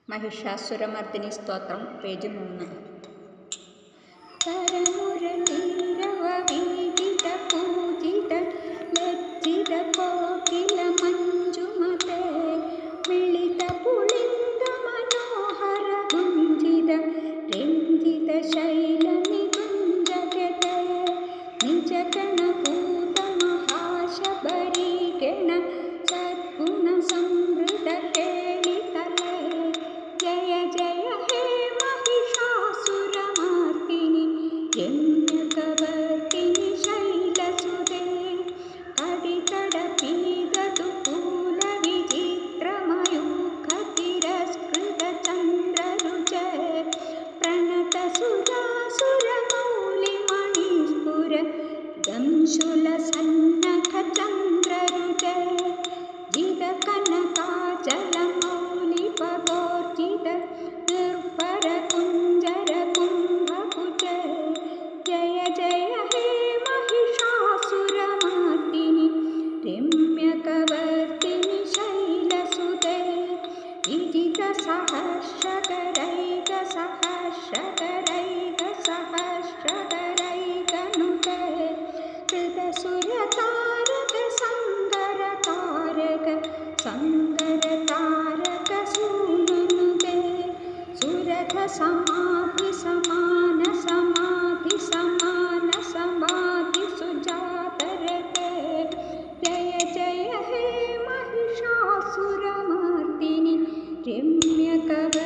Mahishasuramardini stotram page 3. करमुरलीरववीजित पूजित लज्जित कोकिल मंजुमते मिलित पुलिंद मनोहर गुंजित रंजित शैल निकुंजगते निज गणभूत महाशबरी गण सद्गुण समृद्ध केलितले जय जय हे महिषासुरमर्दिनी रम्यकवर्तिनि शैलसुते कडितडपीदतु कूलविचित्रमयूखतिरस्कृतचन्द्ररुचे प्रणतसुरासुरमौलिमणिस्फुर दंशूलसन्नखचन्द्ररुचे जितकनकाचलमौलिपगोर्जित निर्भरकुञ्जरकुम्भकुचे जय जय हे महिषासुरमर्दिनि रम्यकवर्तिनि शैलसुते विजितसहस्रकरैकसहस्रकरैकसहस्रकरैकनुते कृतसुरतारक सङ्गरतारक सङ्गरतारक सूनुनुते सुरथ समाधि समान समाधि समान समाधि सुजातरते जय जय हे महिषासुरमर्दिनि रम्यकवर्तिनि